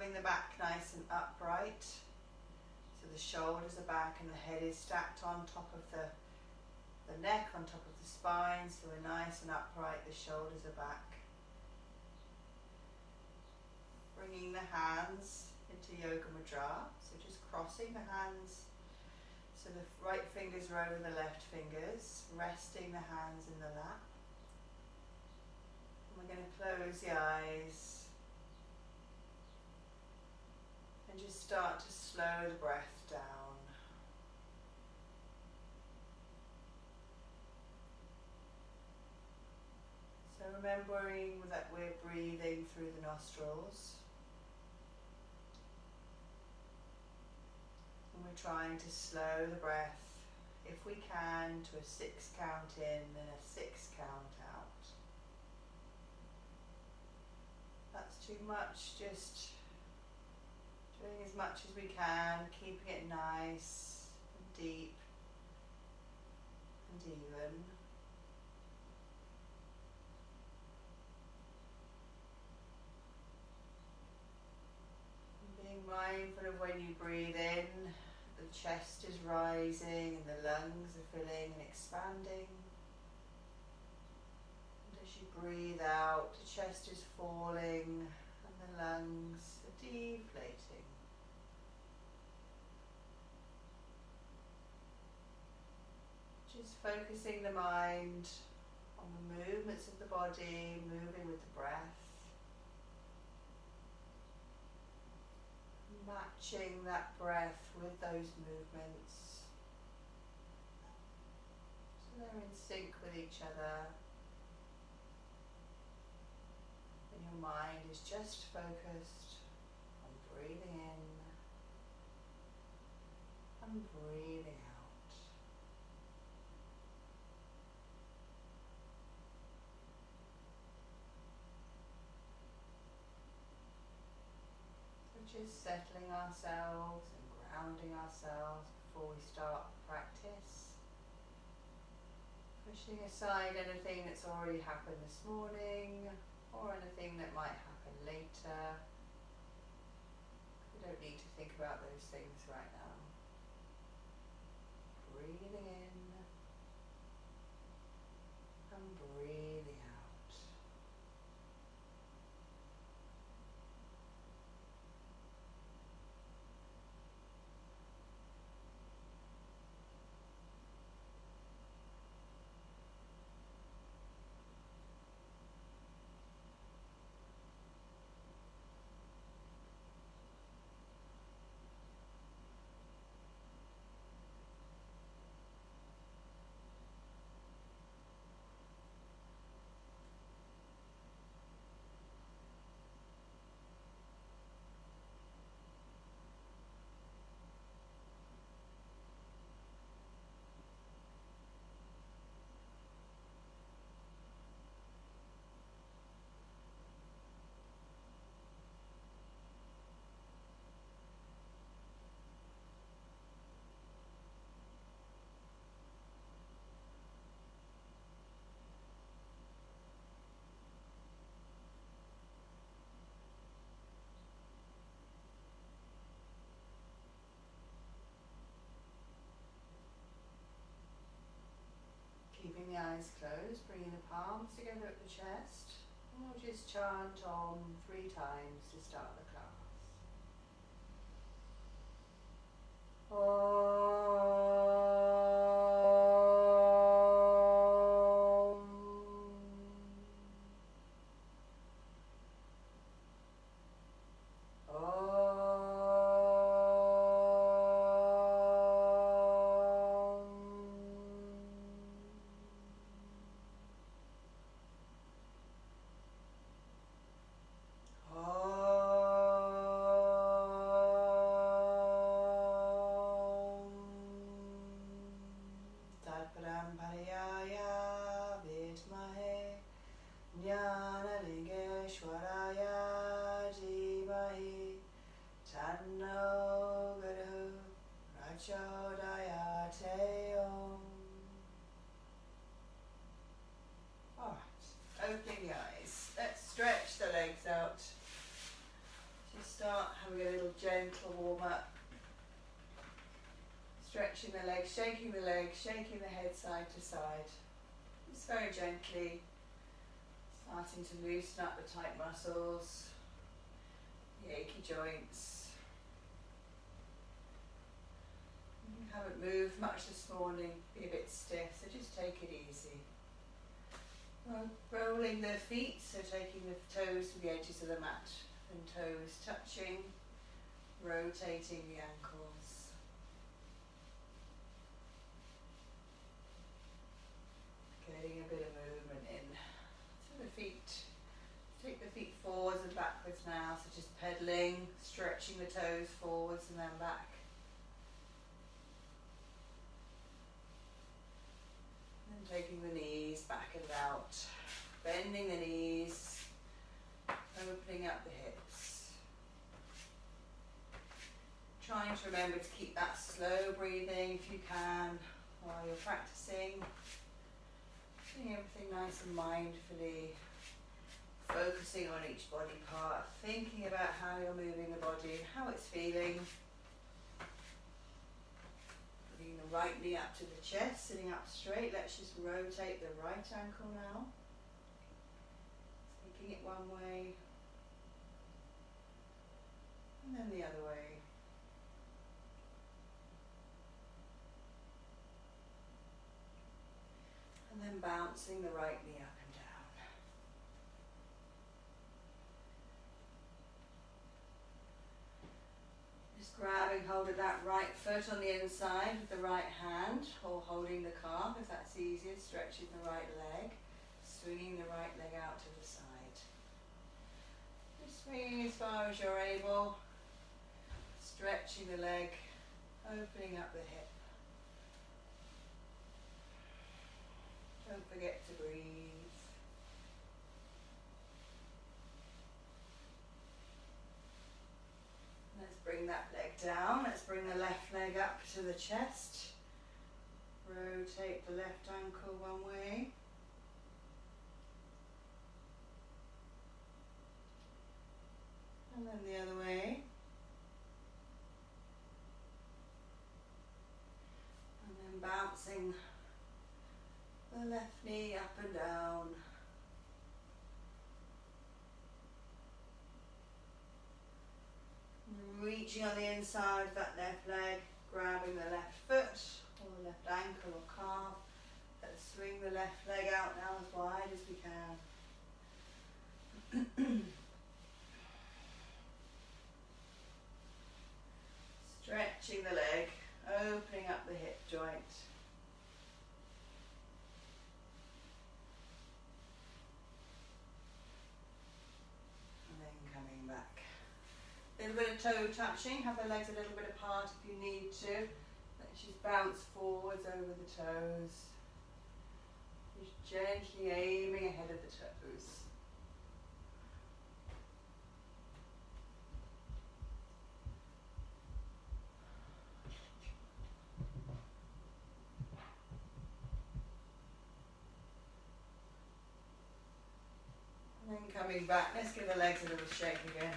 having the back nice and upright. So the shoulders are back and the head is stacked on top of the neck, on top of the spine, so we're nice and upright, the shoulders are back. Bringing the hands into Yoga Mudra, so just crossing the hands so the right fingers are over the left fingers, resting the hands in the lap. And we're going to close the eyes and just start to slow the breath down. So remembering that we're breathing through the nostrils. And we're trying to slow the breath, if we can, to a 6 count in and a 6 count out. That's too much, just doing as much as we can, keeping it nice and deep and even. And being mindful of when you breathe in, the chest is rising and the lungs are filling and expanding. And as you breathe out, the chest is falling and the lungs are deflating. Just focusing the mind on the movements of the body, moving with the breath. Matching that breath with those movements, so they're in sync with each other, and your mind is just focused on breathing in and breathing out. Just settling ourselves and grounding ourselves before we start the practice. Pushing aside anything that's already happened this morning or anything that might happen later. We don't need to think about those things right now. Breathing in and breathing out. Keeping the eyes closed, bringing the palms together at the chest, and we'll just chant Om 3 times to start the class. Om. start having a little gentle warm up. Stretching the legs, shaking the head side to side. Just very gently starting to loosen up the tight muscles, the achy joints. You haven't moved much this morning, be a bit stiff, so just take it easy. Rolling the feet, so taking the toes to the edges of the mat and toes touching, rotating the ankles. Getting a bit of movement in. So the feet, take the feet forwards and backwards now, so just pedaling, stretching the toes forwards and then back. And taking the knees back and out, bending the knees, opening up the hips. Trying to remember to keep that slow breathing if you can while you're practicing. Doing everything nice and mindfully, focusing on each body part, thinking about how you're moving the body, how it's feeling. Bringing the right knee up to the chest, sitting up straight. Let's just rotate the right ankle now. Taking it one way, and then the other way. And then bouncing the right knee up and down. Just grabbing hold of that right foot on the inside with the right hand, or holding the calf if that's easier, stretching the right leg, swinging the right leg out to the side. Just swinging as far as you're able, stretching the leg, opening up the hip. Don't forget to breathe. Let's bring that leg down. Let's bring the left leg up to the chest. Rotate the left ankle one way. And then the other way. And then bouncing the left knee up and down. Reaching on the inside of that left leg, grabbing the left foot or the left ankle or calf. Let's swing the left leg out now as wide as we can. Stretching the leg, opening up the hip joint. A little bit of toe touching, have the legs a little bit apart if you need to. Let's just bounce forwards over the toes. Just gently aiming ahead of the toes. And then coming back, let's give the legs a little shake again.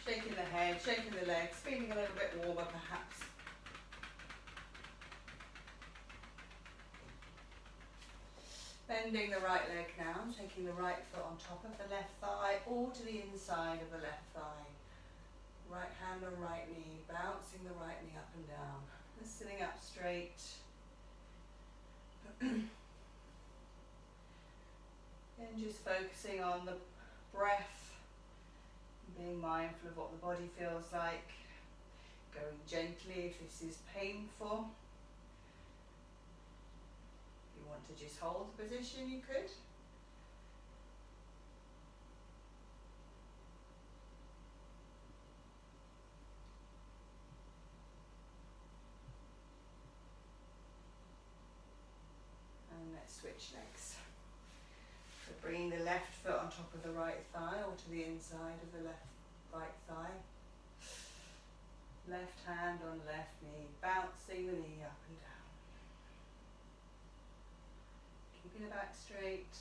Shaking the head, shaking the legs, feeling a little bit warmer perhaps. Bending the right leg now, taking the right foot on top of the left thigh or to the inside of the left thigh. Right hand on right knee, bouncing the right knee up and down. And sitting up straight. And just focusing on the breath. Being mindful of what the body feels like, going gently if this is painful. If you want to just hold the position, you could. And let's switch legs. So bringing the left foot on top of the right thigh or to the inside of the right thigh. Left hand on left knee, bouncing the knee up and down. Keeping the back straight.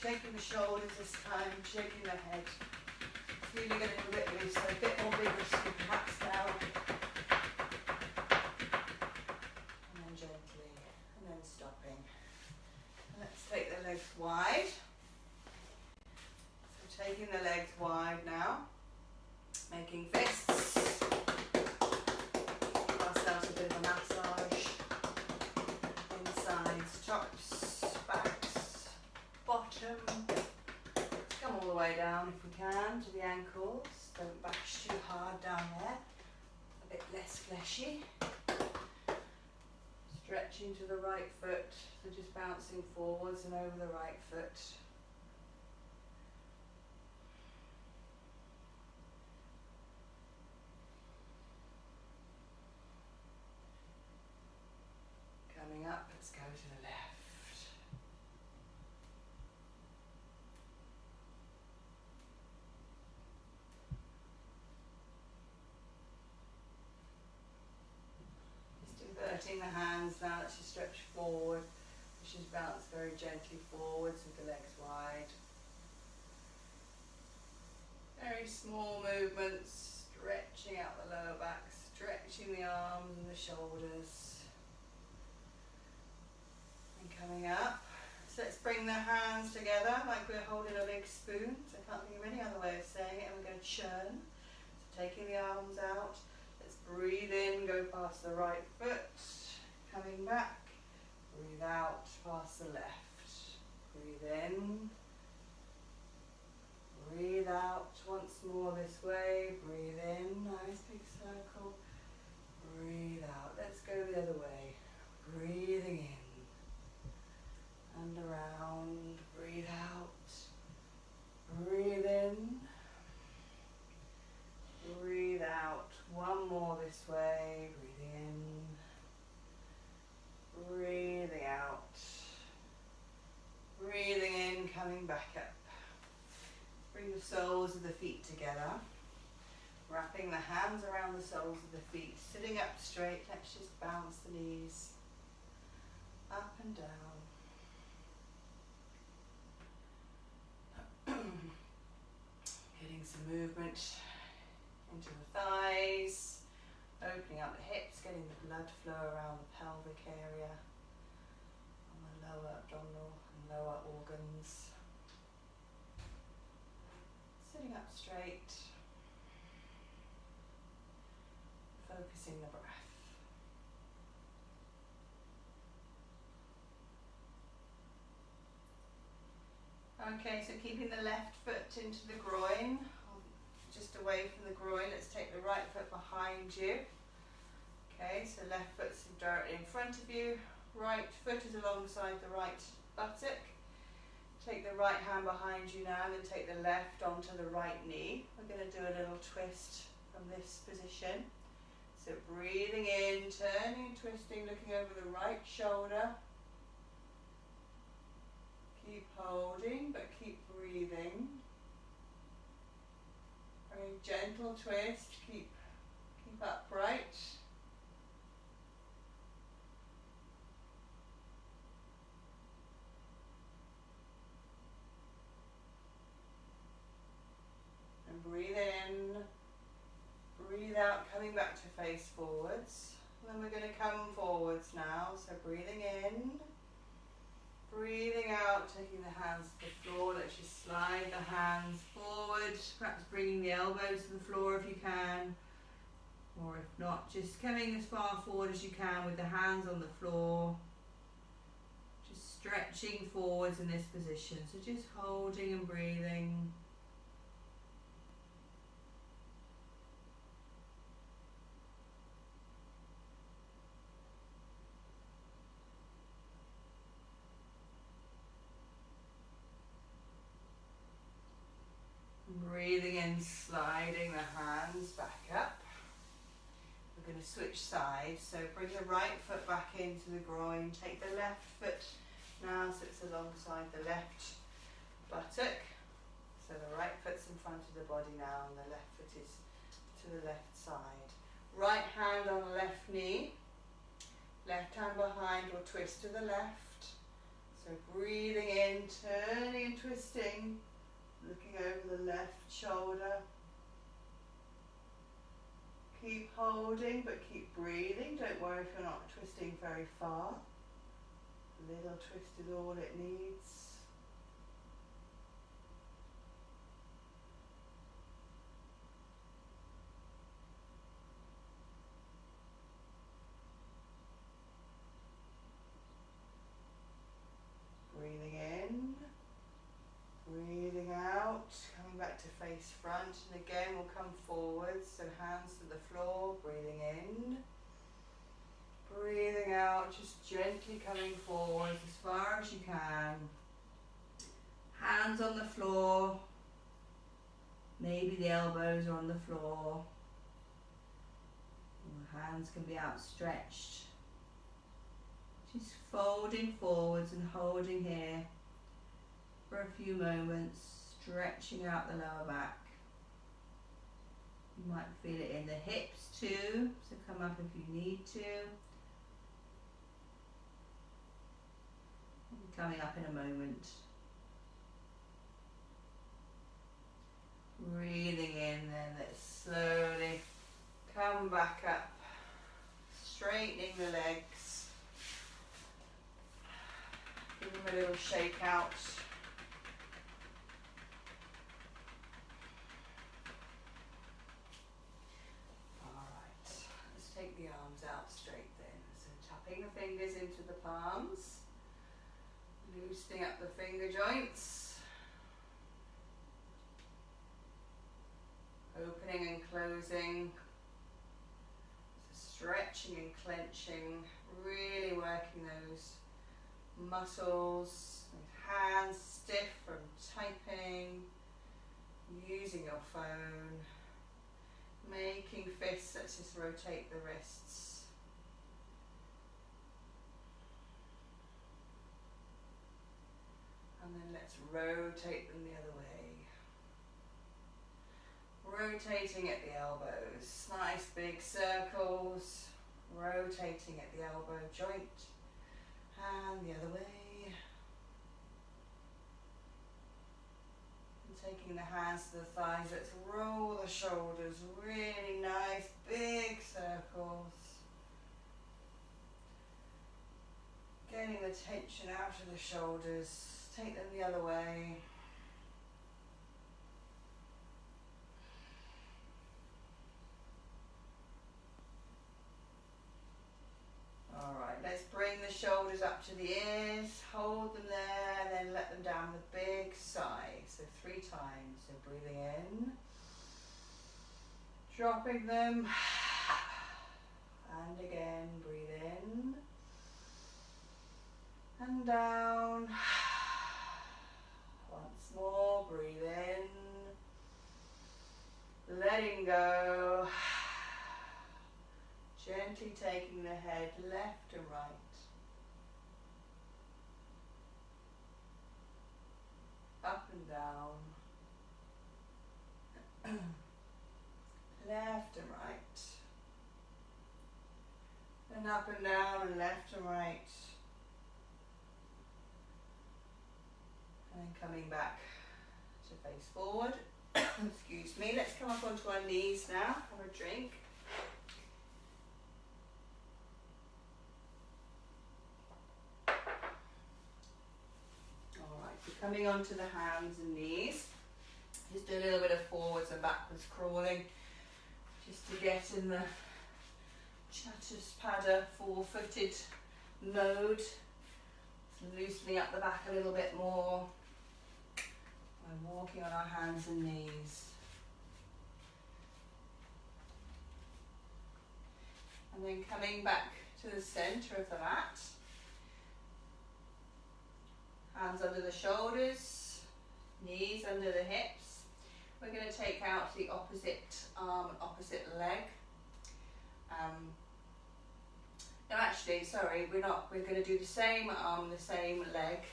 shaking the shoulders this time, shaking the head. Feeling a little bit loose, so a bit more vigorously perhaps now. And then gently, and then stopping. And let's take the legs wide. So taking the legs wide now, making fists. Give ourselves a bit of a massage. Insides, tops, backs, bottom. Come all the way down if we can to the ankles. Don't bash too hard down there. A bit less fleshy. Stretching to the right foot, so just bouncing forwards and over the right foot. Coming up, let's go to the left. Inverting the hands now, let's just stretch forward. Let's just bounce very gently forwards with the legs wide. Very small movements, stretching out the lower back, stretching the arms and the shoulders. And coming up. So let's bring the hands together like we're holding a big spoon. So I can't think of any other way of saying it. And we're going to churn. So taking the arms out. Breathe in, go past the right foot, coming back, breathe out past the left, breathe in, breathe out once more this way, breathe in, nice big circle, breathe out, let's go the other way, breathing in, and around, breathe out, breathe in, breathe out. One more this way, breathing in, breathing out, breathing in, coming back up. Bring the soles of the feet together, wrapping the hands around the soles of the feet, sitting up straight. Let's just bounce the knees up and down. Getting some movement into the thighs, opening up the hips, getting the blood flow around the pelvic area, on the lower abdominal and lower organs. Sitting up straight, focusing the breath. Okay, so keeping the left foot into the groin, just away from the groin. Let's take the right foot behind you. Okay, so left foot's directly in front of you, right foot is alongside the right buttock. Take the right hand behind you now and then take the left onto the right knee. We're going to do a little twist from this position. So breathing in, turning and twisting, looking over the right shoulder. Keep holding, but keep breathing. Very gentle twist, keep upright. And breathe in, breathe out, coming back to face forwards. And then we're going to come forwards now, so breathing in, breathing out, taking the hands to the floor. Let's just slide the hands forward, perhaps bringing the elbows to the floor if you can, or if not, just coming as far forward as you can with the hands on the floor, just stretching forwards in this position, so just holding and breathing. Breathing in, sliding the hands back up. We're going to switch sides, so bring the right foot back into the groin, take the left foot now so it's alongside the left buttock. So the right foot's in front of the body now and the left foot is to the left side. Right hand on the left knee, left hand behind or twist to the left. So So breathing in, turning and twisting, looking over the left shoulder. Keep holding, but keep breathing. Don't worry if you're not twisting very far. A little twist is all it needs. Breathing in, breathing out, coming back to face front, and again we'll come forwards, so hands to the floor, breathing in, breathing out, just gently coming forwards as far as you can, hands on the floor, maybe the elbows are on the floor, and hands can be outstretched. Just folding forwards and holding here for a few moments, stretching out the lower back. You might feel it in the hips too, so come up if you need to. And coming up in a moment. Breathing in, then let's slowly come back up, straightening the legs. Give them a little shake out. Alright, let's take the arms out straight then. So tapping the fingers into the palms, loosening up the finger joints, opening and closing, so stretching and clenching, really working those muscles, with hands stiff from typing, using your phone, making fists. Let's just rotate the wrists. And then let's rotate them the other way. Rotating at the elbows, nice big circles, rotating at the elbow joint. And the other way. And taking the hands to the thighs, let's roll the shoulders, really nice big circles. Getting the tension out of the shoulders, take them the other way. Alright, let's bring the shoulders up to the ears, hold them there, and then let them down with a big sigh. So 3 times. So breathing in, dropping them, and again, breathe in, and down. Once more, breathe in, letting go. Gently taking the head left and right. Up and down. Left and right. And up and down and left and right. And then coming back to face forward. Excuse me. Let's come up onto our knees now. Have a drink. Coming onto the hands and knees, just do a little bit of forwards and backwards crawling, just to get in the Chatuspada 4-footed mode. So loosening up the back a little bit more by walking on our hands and knees. And then coming back to the centre of the mat. Hands under the shoulders, knees under the hips. We're going to take out the opposite arm, opposite leg. No, actually, sorry, we're not. We're going to do the same arm, the same leg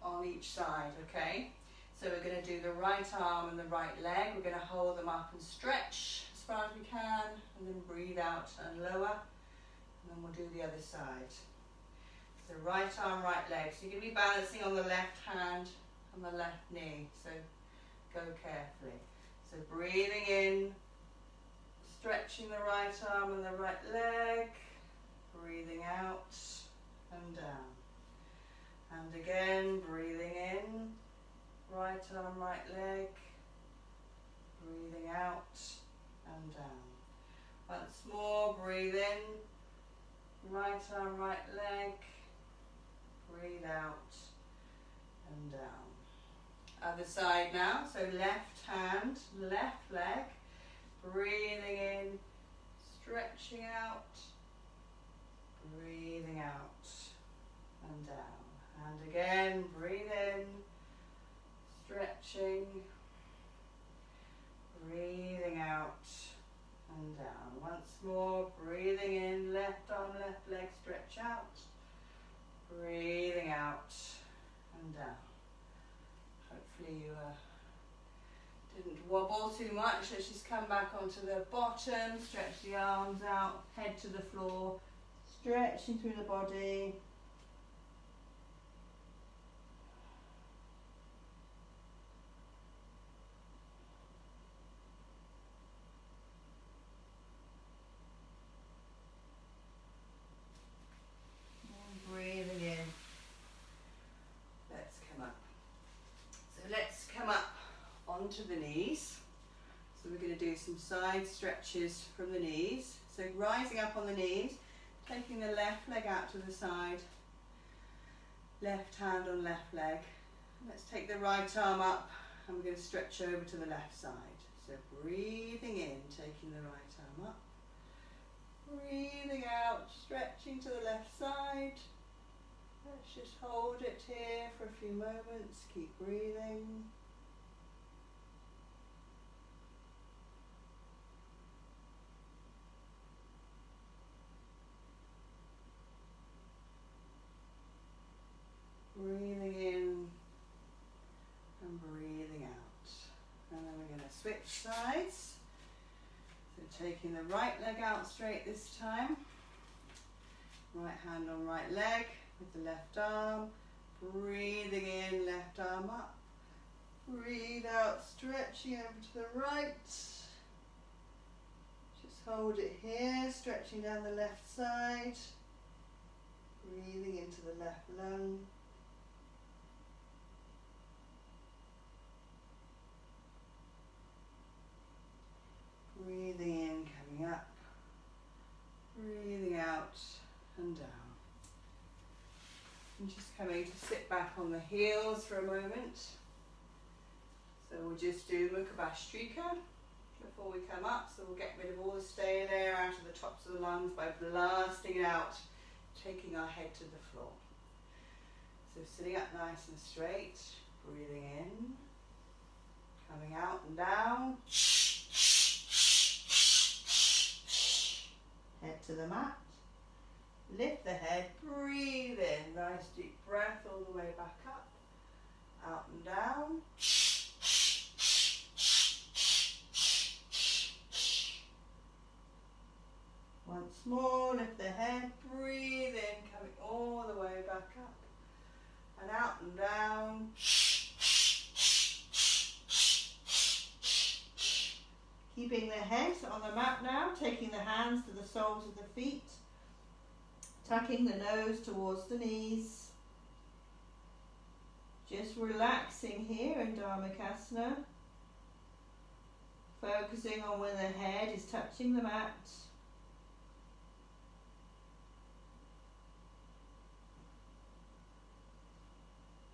on each side, okay? So we're going to do the right arm and the right leg. We're going to hold them up and stretch as far as we can, and then breathe out and lower, and then we'll do the other side. So right arm, right leg. So you're going to be balancing on the left hand and the left knee. So go carefully. So breathing in, stretching the right arm and the right leg. Breathing out and down. And again, breathing in, right arm, right leg. Breathing out and down. Once more, breathe in, right arm, right leg. Breathe out and down. Other side now, so left hand, left leg. Breathing in, stretching out. Breathing out and down. And again, breathe in, stretching. Breathing out and down. Once more, breathing in, left arm, left leg, stretch out. Breathing out and down. Hopefully you didn't wobble too much. Let's just come back onto the bottom, stretch the arms out, head to the floor, stretching through the body. Breathing in. Let's come up. So let's come up onto the knees. So we're going to do some side stretches from the knees. So rising up on the knees, taking the left leg out to the side, left hand on left leg. Let's take the right arm up and we're going to stretch over to the left side. So breathing in, taking the right arm up. Breathing out, stretching to the left side. Let's just hold it here for a few moments. Keep breathing. Breathing in and breathing out. And then we're going to switch sides. So taking the right leg out straight this time. Right hand on right leg with the left arm. Breathing in, left arm up. Breathe out, stretching over to the right. Just hold it here, stretching down the left side. Breathing into the left lung. Breathing in, coming up. Breathing out and down. And just coming to sit back on the heels for a moment. So we'll just do Mukha Bhastrika before we come up. So we'll get rid of all the stale air out of the tops of the lungs by blasting it out, taking our head to the floor. So sitting up nice and straight, breathing in, coming out and down. Head to the mat. Lift the head, breathe in, nice deep breath all the way back up, out and down. Once more, lift the head, breathe in, coming all the way back up, and out and down. Keeping the head on the mat now, taking the hands to the soles of the feet. Tucking the nose towards the knees. Just relaxing here in Dharmakasana. Focusing on where the head is touching the mat.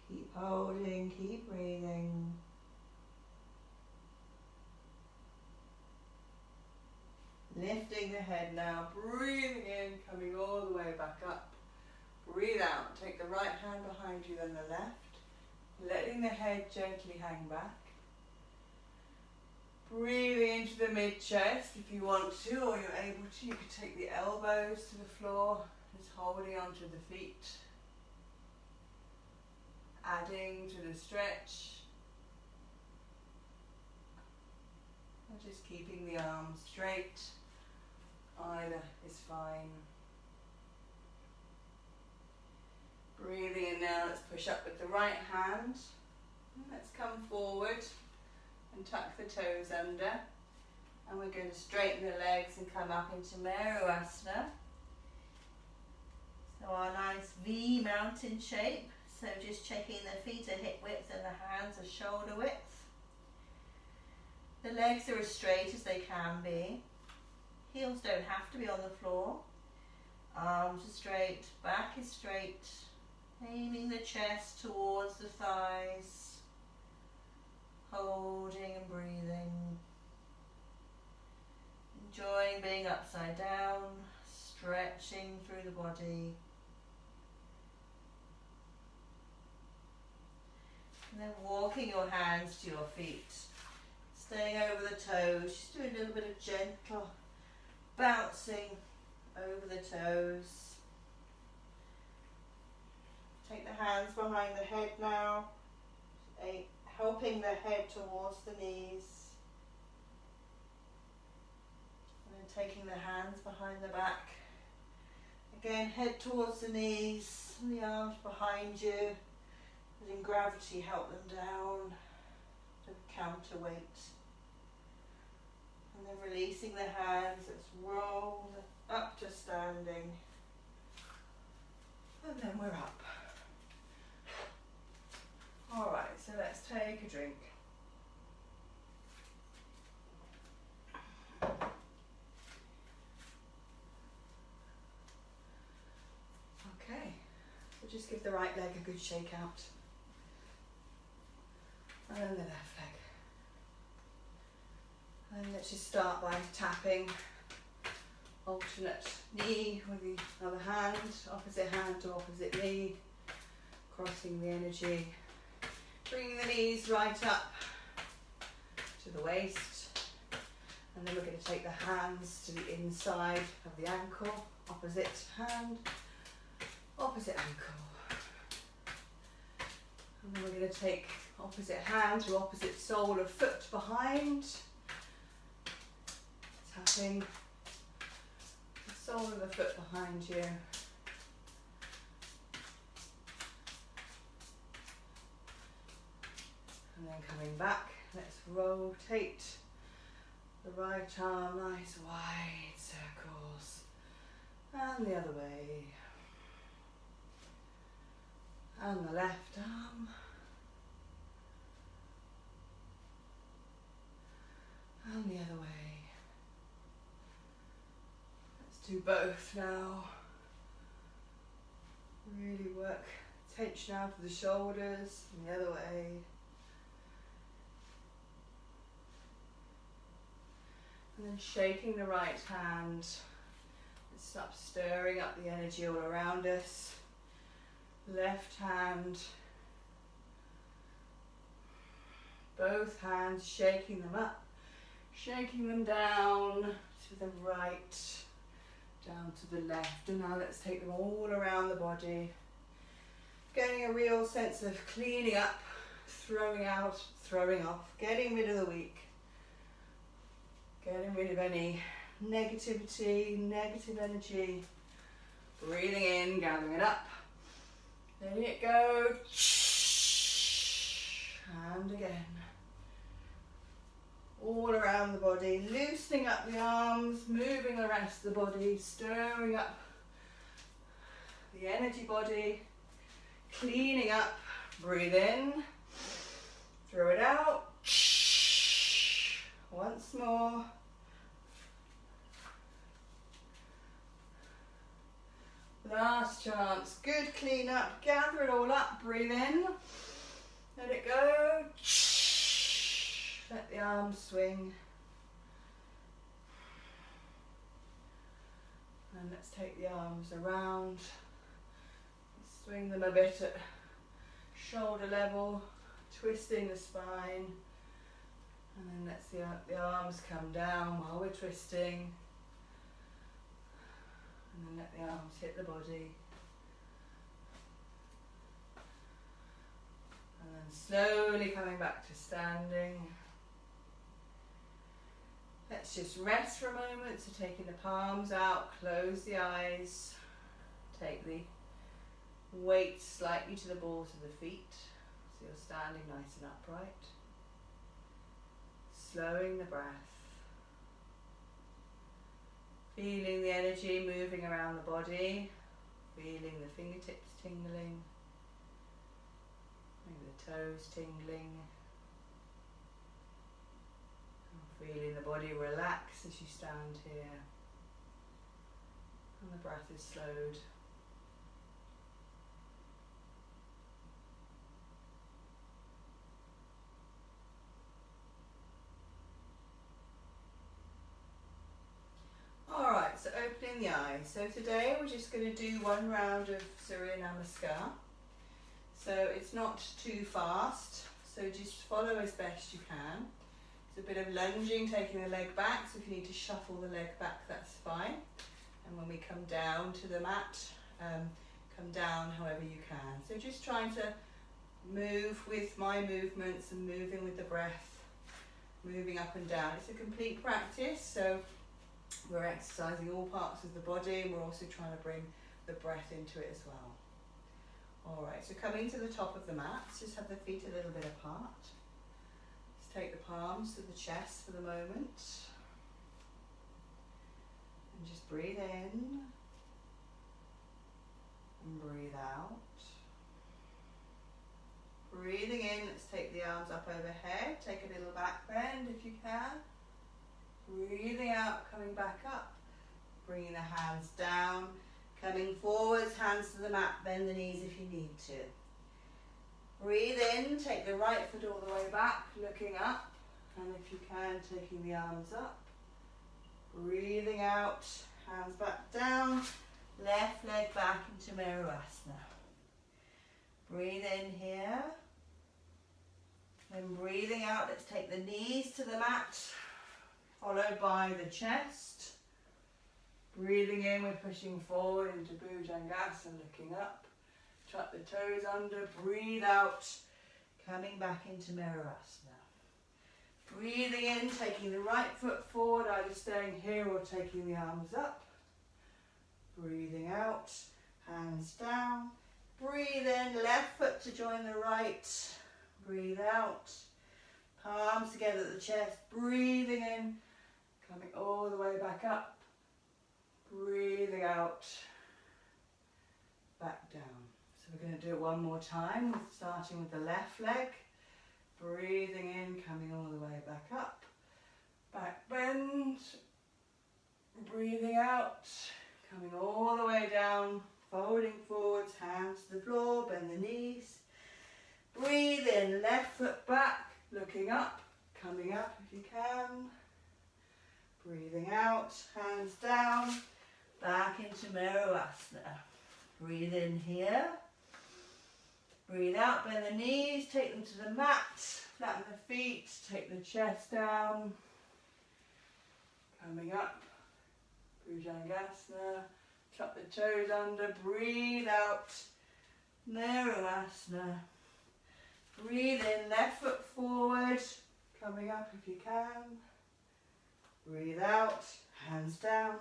Keep holding, keep breathing. Lifting the head now, breathing in, coming all the way back up. Breathe out, take the right hand behind you, then the left. Letting the head gently hang back. Breathing into the mid-chest if you want to, or you're able to. You can take the elbows to the floor, just holding onto the feet. Adding to the stretch. And just keeping the arms straight. Either is fine. Breathing in now, let's push up with the right hand. Let's come forward and tuck the toes under. And we're going to straighten the legs and come up into Meru-asana. So our nice V mountain shape. So just checking the feet are hip width and the hands are shoulder width. The legs are as straight as they can be. Heels don't have to be on the floor. Arms are straight, back is straight. Aiming the chest towards the thighs. Holding and breathing. Enjoying being upside down, stretching through the body. And then walking your hands to your feet. Staying over the toes, just doing a little bit of gentle bouncing over the toes. Take the hands behind the head now, helping the head towards the knees. And then taking the hands behind the back. Again, head towards the knees, and the arms behind you. Letting gravity help them down to counterweight. And then releasing the hands, let's roll up to standing. And then we're up. Alright, so let's take a drink. Okay, so just give the right leg a good shake out. And then the left leg. And let's just start by tapping alternate knee with the other hand, opposite hand to opposite knee, crossing the energy. Bringing the knees right up to the waist. And then we're going to take the hands to the inside of the ankle, opposite hand, opposite ankle. And then we're going to take opposite hand to opposite sole of foot behind. Tapping the sole of the foot behind you. And then coming back, let's rotate the right arm nice wide circles. And the other way. And the left arm. And the other way. Let's do both now. Really work tension out of the shoulders and the other way. And then shaking the right hand. Let's start stirring up the energy all around us. Left hand. Both hands, shaking them up. Shaking them down to the right, down to the left. And now let's take them all around the body. Getting a real sense of cleaning up, throwing out, throwing off, getting rid of the weak. Getting rid of any negativity, negative energy. Breathing in, gathering it up. Letting it go. And again. All around the body. Loosening up the arms, moving the rest of the body, stirring up the energy body. Cleaning up. Breathe in. Throw it out. Once more. Last chance. Good clean up. Gather it all up. Breathe in. Let it go. Let the arms swing. And let's take the arms around. Swing them a bit at shoulder level. Twisting the spine. And then let's see the arms come down while we're twisting. And then let the arms hit the body. And then slowly coming back to standing. Let's just rest for a moment. So taking the palms out, close the eyes. Take the Weight slightly to the balls of the feet, so you're standing nice and upright. Slowing the breath. Feeling the energy moving around the body. Feeling the fingertips tingling. Maybe the toes tingling. Feeling the body relax as you stand here. And the breath is slowed. Alright, so opening the eyes. So today we're just going to do one round of Surya Namaskar. So it's not too fast, so just follow as best you can. It's a bit of lunging, taking the leg back, so if you need to shuffle the leg back, that's fine. And when we come down to the mat, come down however you can. So just trying to move with my movements and moving with the breath, moving up and down. It's a complete practice, so we're exercising all parts of the body, and we're also trying to bring the breath into it as well. Alright, so coming to the top of the mat, just have the feet a little bit apart. Just take the palms to the chest for the moment. And just breathe in. And breathe out. Breathing in, let's take the arms up overhead. Take a little back bend if you can. Breathing out, coming back up. Bringing the hands down. Coming forwards, hands to the mat, bend the knees if you need to. Breathe in, take the right foot all the way back, looking up. And if you can, taking the arms up. Breathing out, hands back down. Left leg back into Merurasana. Breathe in here. Then breathing out, let's take the knees to the mat, followed by the chest. Breathing in, we're pushing forward into Bhujangasana, looking up. Tuck the toes under, breathe out, coming back into Merurasana. Breathing in, taking the right foot forward, either staying here or taking the arms up. Breathing out, hands down. Breathe in, left foot to join the right. Breathe out, palms together at the chest. Breathing in, coming all the way back up. Breathing out, back down. So we're going to do it one more time, starting with the left leg. Breathing in, coming all the way back up. Back bend. Breathing out, coming all the way down. Folding forwards, hands to the floor, bend the knees. Breathe in, left foot back, looking up, coming up if you can. Breathing out, hands down. Back into Merurasana. Breathe in here. Breathe out, bend the knees, take them to the mat, flatten the feet, take the chest down. Coming up, Bhujangasana, tuck the toes under, breathe out, Merurasana. Breathe in, left foot forward, coming up if you can. Breathe out, hands down.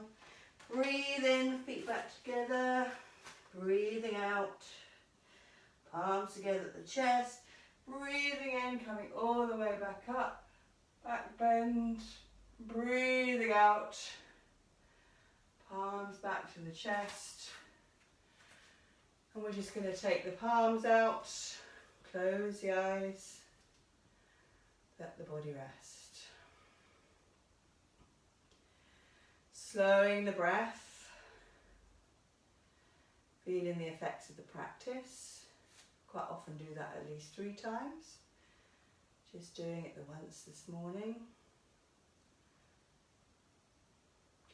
Breathe in, feet back together. Breathing out, palms together at the chest. Breathing in, coming all the way back up. Back bend. Breathing out, palms back to the chest. And we're just going to take the palms out, close the eyes, let the body rest. Slowing the breath, feeling the effects of the practice. Quite often do that at least 3 times. Just doing it the once this morning.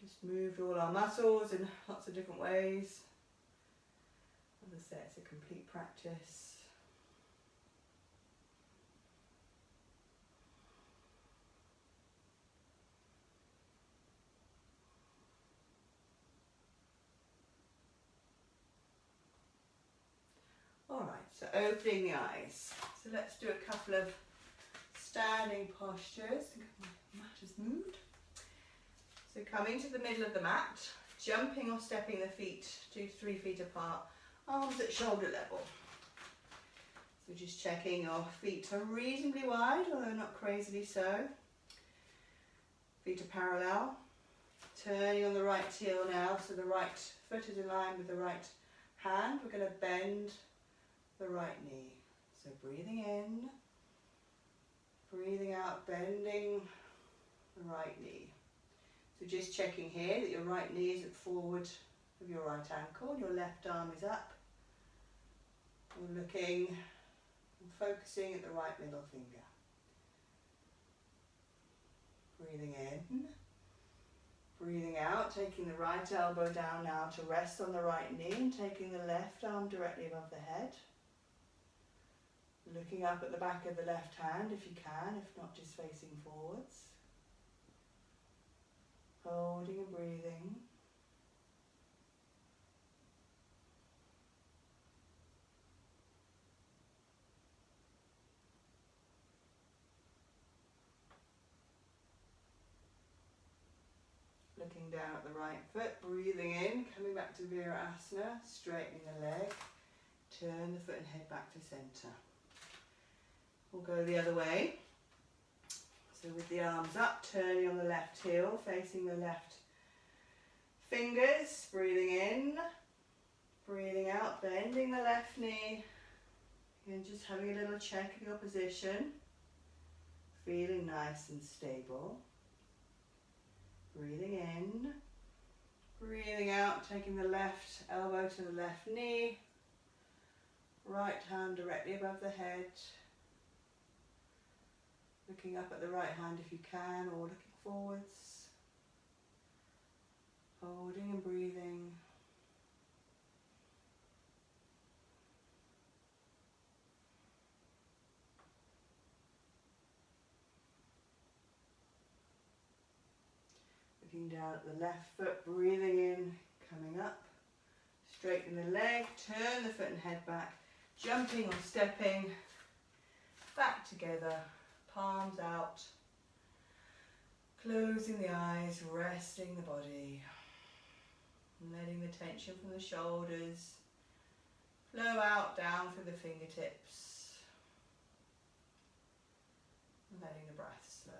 Just moved all our muscles in lots of different ways. As I say, it's a complete practice. Alright, so opening the eyes. So let's do a couple of standing postures. My mat has moved. So coming to the middle of the mat, jumping or stepping the feet 2 to 3 feet apart Arms at shoulder level. So just checking your feet are reasonably wide, although not crazily so. Feet are parallel. Turning on the right heel now, so the right foot is in line with the right hand. We're going to bend the right knee. So breathing in, breathing out, bending the right knee. So just checking here that your right knee is at forward of your right ankle and your left arm is up. We're looking and focusing at the right middle finger. Breathing in, breathing out, taking the right elbow down now to rest on the right knee and taking the left arm directly above the head. Looking up at the back of the left hand if you can, if not just facing forwards. Holding and breathing. Looking down at the right foot, breathing in, coming back to Virasana, straightening the leg, turn the foot and head back to centre. We'll go the other way. So with the arms up, turning on the left heel, facing the left fingers, breathing in, breathing out, bending the left knee, and just having a little check of your position, feeling nice and stable. Breathing in, breathing out, taking the left elbow to the left knee, right hand directly above the head, looking up at the right hand if you can, or looking forwards, holding and breathing. Looking down at the left foot, breathing in, coming up, straightening the leg, turn the foot and head back, jumping or stepping, back together, palms out, closing the eyes, resting the body, letting the tension from the shoulders flow out down through the fingertips, letting the breath slow.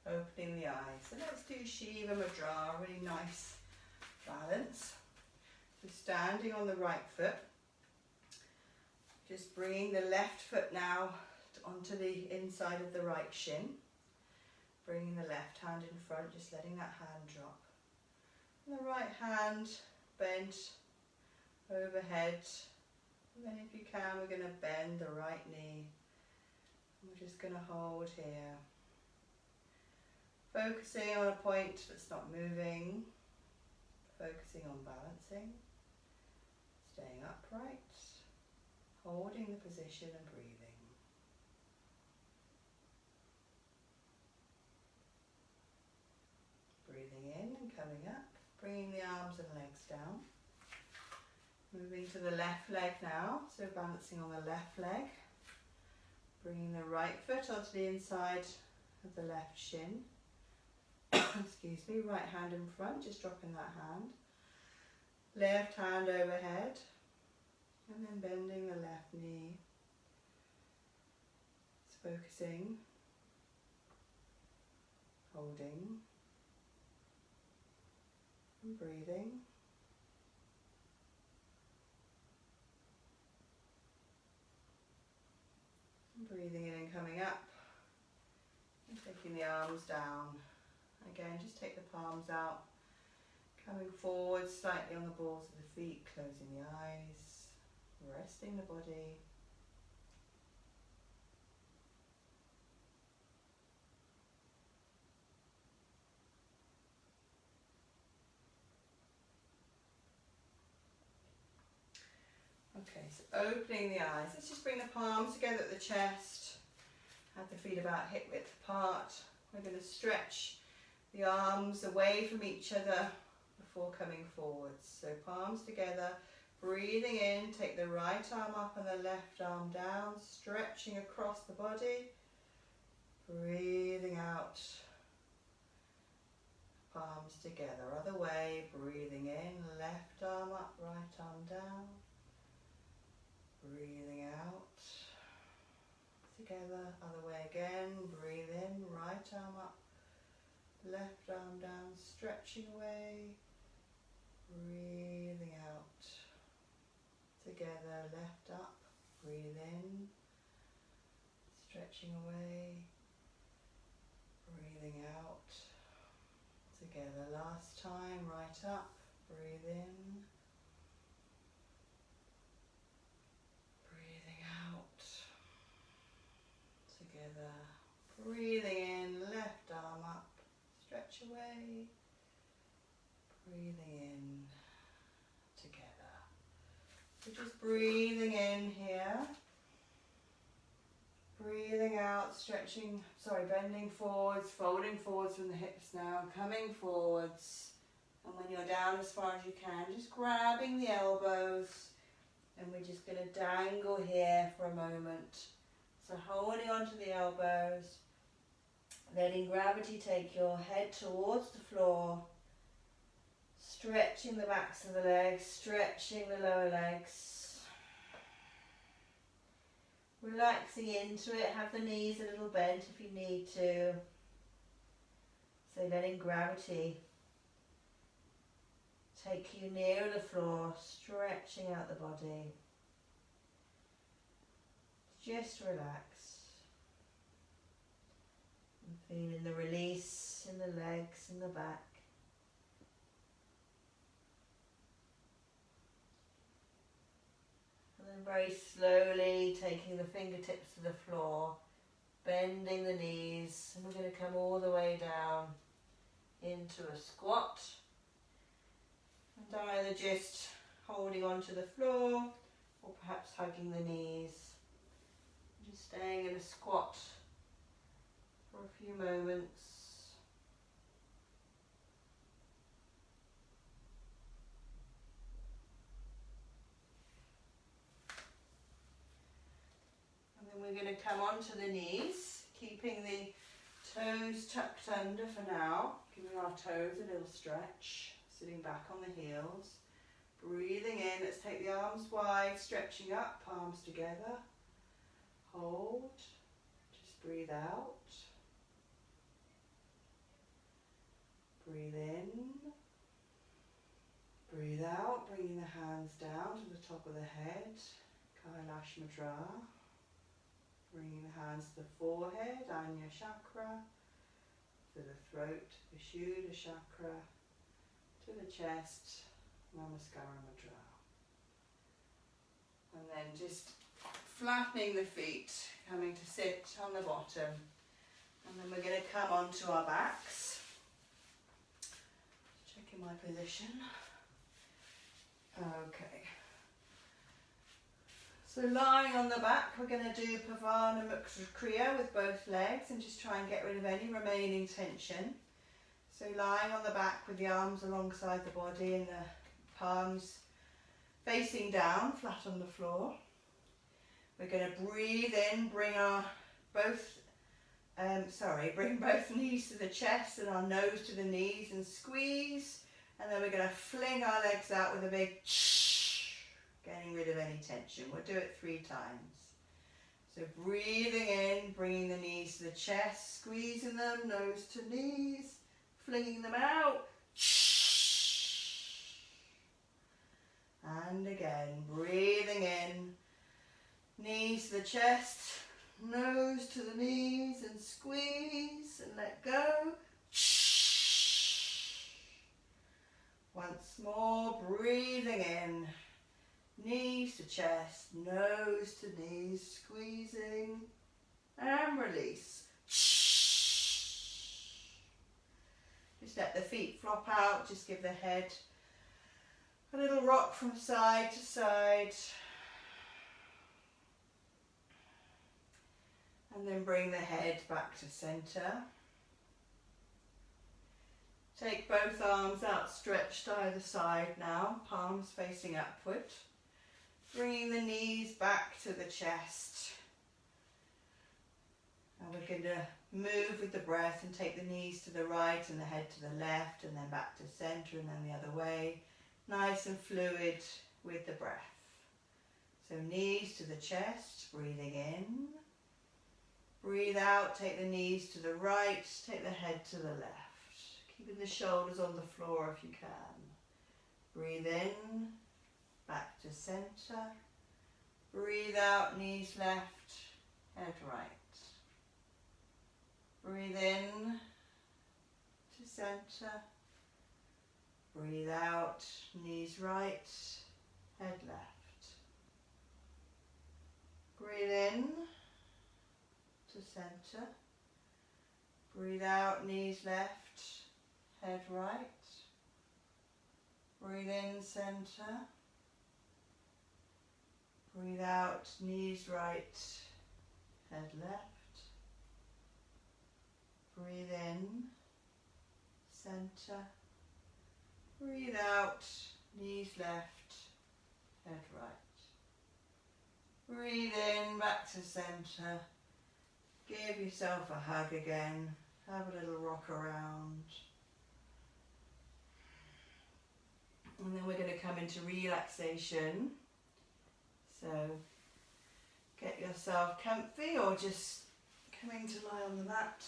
Opening the eyes. So let's do Shiva Mudra, really nice balance. So standing on the right foot, just bringing the left foot now onto the inside of the right shin. Bringing the left hand in front, just letting that hand drop. And the right hand bent overhead. And then if you can, we're going to bend the right knee. And we're just going to hold here. Focusing on a point that's not moving, focusing on balancing, staying upright, holding the position and breathing. Breathing in and coming up, bringing the arms and legs down. Moving to the left leg now, so balancing on the left leg. Bringing the right foot onto the inside of the left shin. Excuse me, right hand in front, just dropping that hand. Left hand overhead, and then bending the left knee. Just focusing, holding, and breathing. And breathing in and coming up, and taking the arms down. Again, just take the palms out, coming forward slightly on the balls of the feet, closing the eyes, resting the body. Okay, so opening the eyes. Let's just bring the palms together at the chest, have the feet about hip width apart. We're going to stretch the arms away from each other before coming forwards. So palms together, breathing in, take the right arm up and the left arm down, stretching across the body. Breathing out, palms together. Other way, breathing in, left arm up, right arm down. Breathing out, together. Other way again, breathe in, right arm up, left arm down, stretching away. Breathing out, together, left up, breathe in, stretching away. Breathing out, together, last time, right up, breathe in, breathing out, together, breathing in, left arm up, stretch away, breathing in, together. So just breathing in here. Breathing out, bending forwards, folding forwards from the hips now, coming forwards. And when you're down as far as you can, just grabbing the elbows. And we're just going to dangle here for a moment. So holding onto the elbows, letting gravity take your head towards the floor, stretching the backs of the legs, stretching the lower legs. Relaxing into it, have the knees a little bent if you need to. So letting gravity take you nearer the floor, stretching out the body. Just relax. And feeling the release in the legs and the back. And then very slowly taking the fingertips to the floor, bending the knees, and we're going to come all the way down into a squat. And either just holding onto the floor or perhaps hugging the knees. Just staying in a squat for a few moments. We're going to come onto the knees, keeping the toes tucked under for now, giving our toes a little stretch, sitting back on the heels, breathing in. Let's take the arms wide, stretching up, palms together, hold, just breathe out, breathe in, breathe out, bringing the hands down to the top of the head, Kailash Mudra. Bringing the hands to the forehead, Anya Chakra, to the throat, Vishuddha Chakra, to the chest, Namaskara Mudra. And then just flattening the feet, coming to sit on the bottom. And then we're going to come onto our backs. Checking my position. Okay. So lying on the back, we're going to do Pavana Mukta Kriya with both legs and just try and get rid of any remaining tension. So lying on the back with the arms alongside the body and the palms facing down, flat on the floor. We're going to breathe in, bring both knees to the chest and our nose to the knees and squeeze. And then we're going to fling our legs out with a big getting rid of any tension. We'll do it 3 times. So breathing in, bringing the knees to the chest, squeezing them, nose to knees, flinging them out. And again, breathing in, knees to the chest, nose to the knees and squeeze and let go. Once more, breathing in. Knees to chest, nose to knees, squeezing and release. Just let the feet flop out, just give the head a little rock from side to side. And then bring the head back to center. Take both arms outstretched either side now, palms facing upward. Bringing the knees back to the chest. And we're going to move with the breath and take the knees to the right and the head to the left, and then back to centre and then the other way. Nice and fluid with the breath. So knees to the chest, breathing in. Breathe out, take the knees to the right, take the head to the left. Keeping the shoulders on the floor if you can. Breathe in, back to centre. Breathe out, knees left, head right. Breathe in to centre. Breathe out, knees right, head left. Breathe in to centre. Breathe out, knees left, head right. Breathe in, centre. Breathe out, knees right, head left. Breathe in, centre. Breathe out, knees left, head right. Breathe in, back to centre. Give yourself a hug again. Have a little rock around. And then we're going to come into relaxation. So get yourself comfy or just coming to lie on the mat.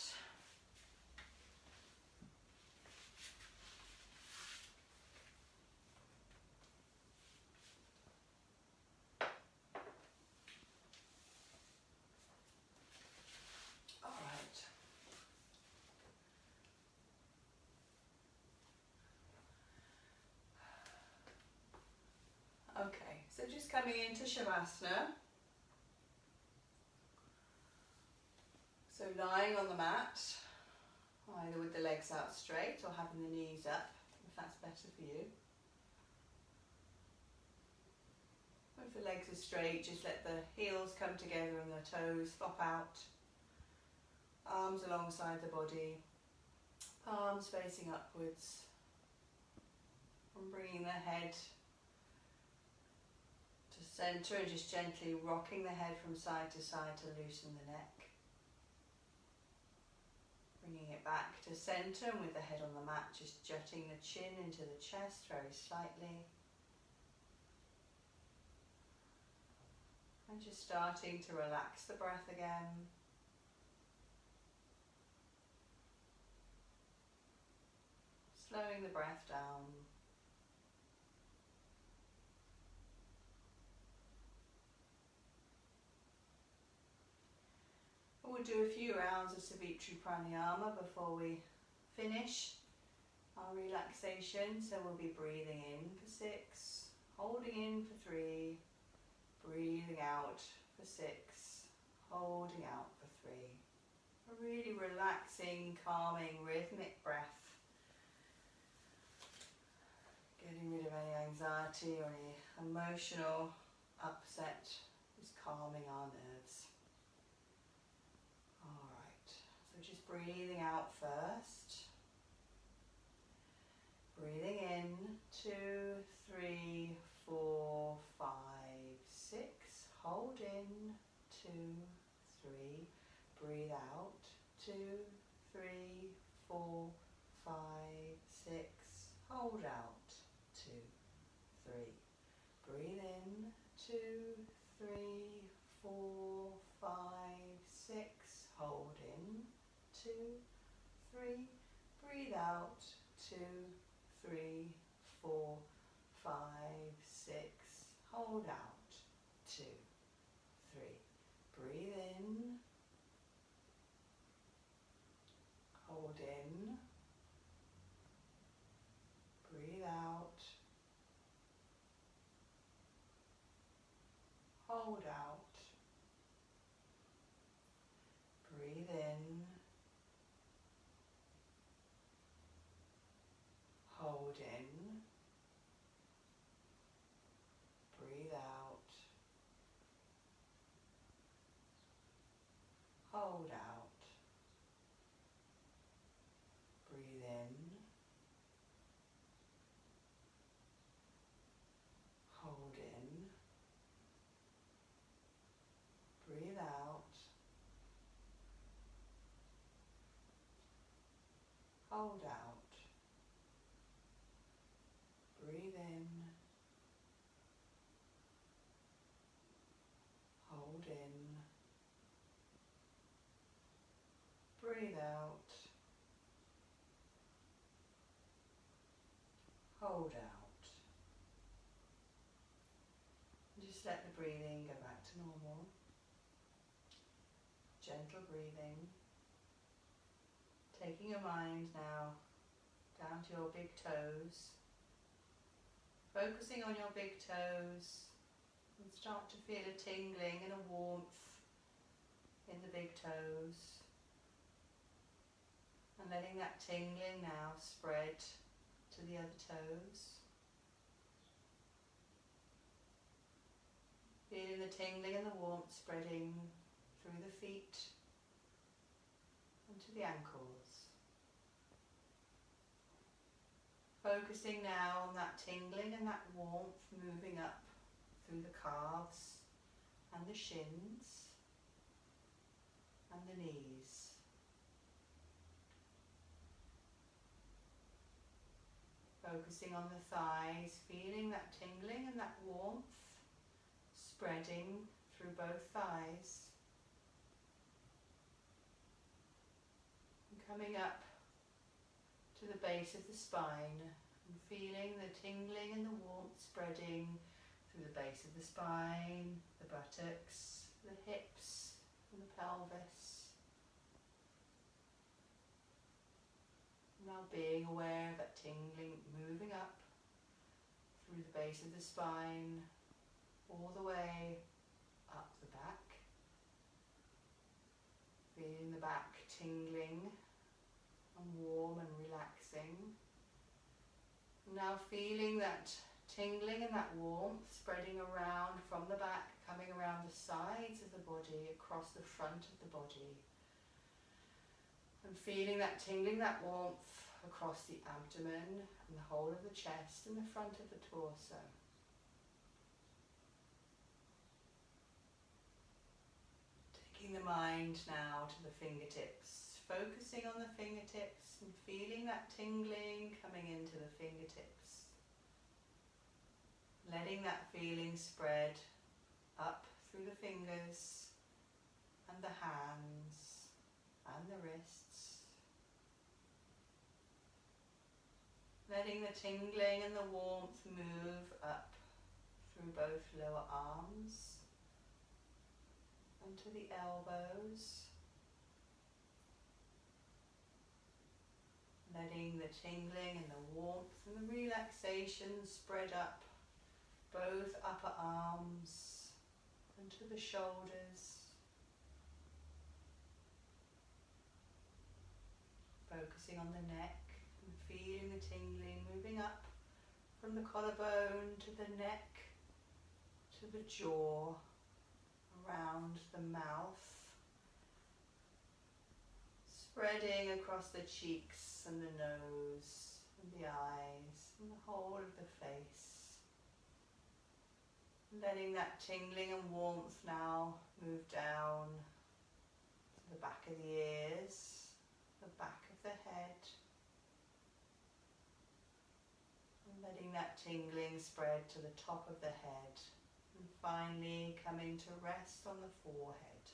Okay, so just coming into Shavasana. So lying on the mat, either with the legs out straight or having the knees up, if that's better for you. If the legs are straight, just let the heels come together and the toes flop out. Arms alongside the body, palms facing upwards. And bringing the head to centre and just gently rocking the head from side to side to loosen the neck. Bringing it back to centre and with the head on the mat, just jutting the chin into the chest very slightly. And just starting to relax the breath again. Slowing the breath down. We'll do a few rounds of Savitri Pranayama before we finish our relaxation. So we'll be breathing in for 6, holding in for 3, breathing out for 6, holding out for 3. A really relaxing, calming, rhythmic breath. Getting rid of any anxiety or any emotional upset, just calming our nerves. Alright, so just breathing out first. Breathing in, 2, 3, 4, 5, 6. Hold in, 2, 3. Breathe out, 2, 3, 4, 5, 6. Hold out, 2, 3. Breathe in, 2, 3, 4, 5, 6. Hold in, 2, 3. Breathe out, 2, 3, 4, 5, 6. Hold out, 2, 3. Breathe in. Hold in. Breathe out. Hold out. Breathe in. Hold in. Breathe out. Hold out. Breathe in. hold out, breathe in, hold in, breathe out, hold out. Just let the breathing go back to normal. Gentle breathing. Taking your mind now down to your big toes. Focusing on your big toes and start to feel a tingling and a warmth in the big toes. And letting that tingling now spread to the other toes. Feeling the tingling and the warmth spreading through the feet and to the ankles. Focusing now on that tingling and that warmth moving up through the calves and the shins and the knees. Focusing on the thighs, feeling that tingling and that warmth spreading through both thighs. And coming up to the base of the spine and feeling the tingling and the warmth spreading through the base of the spine, the buttocks, the hips and the pelvis. Now being aware of that tingling moving up through the base of the spine, all the way up the back. Feeling the back tingling and warm and relaxing. Now feeling that tingling and that warmth spreading around from the back, coming around the sides of the body, across the front of the body. And feeling that tingling, that warmth across the abdomen and the whole of the chest and the front of the torso. Taking the mind now to the fingertips, focusing on the fingertips and feeling that tingling coming into the fingertips. Letting that feeling spread up through the fingers and the hands and the wrists. Letting the tingling and the warmth move up through both lower arms and to the elbows. Letting the tingling and the warmth and the relaxation spread up both upper arms and to the shoulders. Focusing on the neck and feeling the tingling moving up from the collarbone to the neck, to the jaw, around the mouth, spreading across the cheeks and the nose and the eyes and the whole of the face. Letting that tingling and warmth now move down to the back of the ears, the back of the head. And letting that tingling spread to the top of the head. And finally coming to rest on the forehead.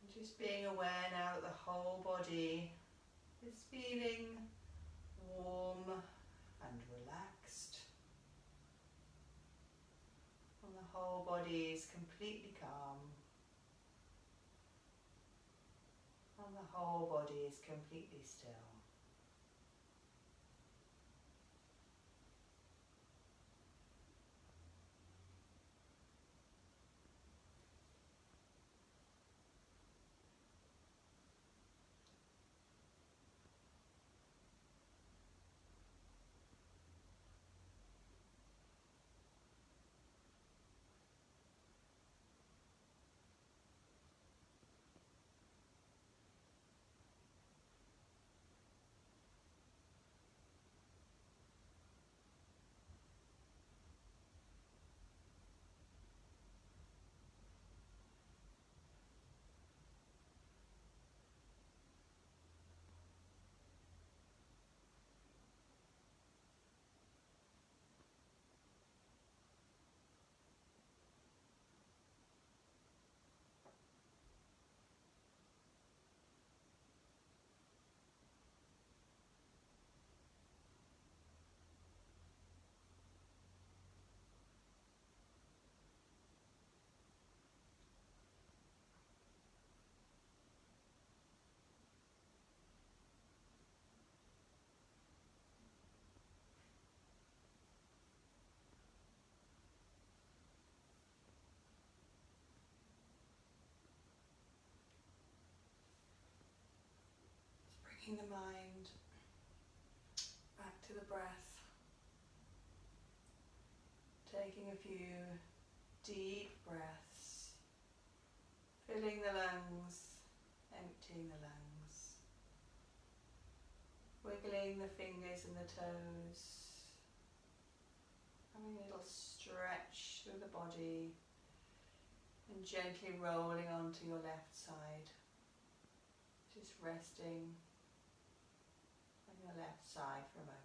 And just being aware now that the whole body is feeling warm and relaxed. And the whole body is completely calm. And the whole body is completely still. breath. Taking a few deep breaths, filling the lungs, emptying the lungs, wiggling the fingers and the toes, having a little stretch through the body and gently rolling onto your left side, just resting on your left side for a moment.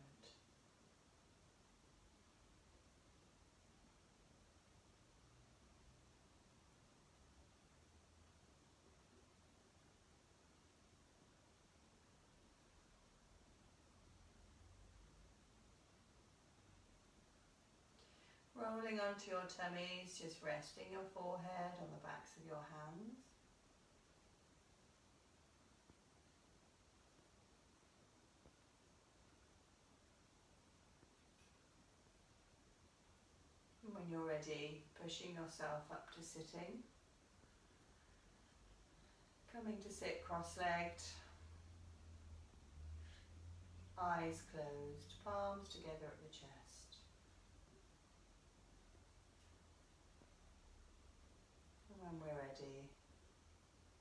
Rolling onto your tummies, just resting your forehead on the backs of your hands. And when you're ready, pushing yourself up to sitting. Coming to sit cross-legged, eyes closed, palms together at the chest. And when we're ready,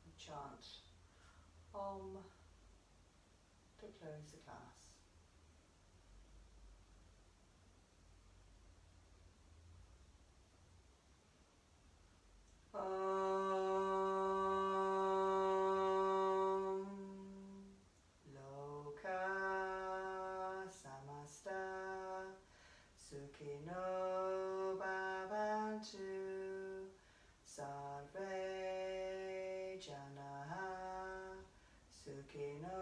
we chant Om to close the class. Om Loka Samasta Sukhino Bhavantu Sarve Janaha Sukhino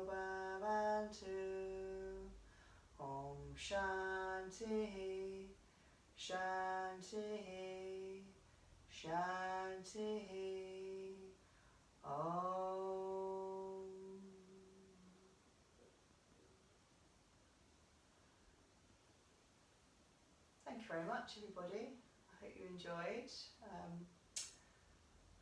Bhavantu. Om Shanti Shanti Shanti. Om. Thank you very much, everybody. I hope you enjoyed.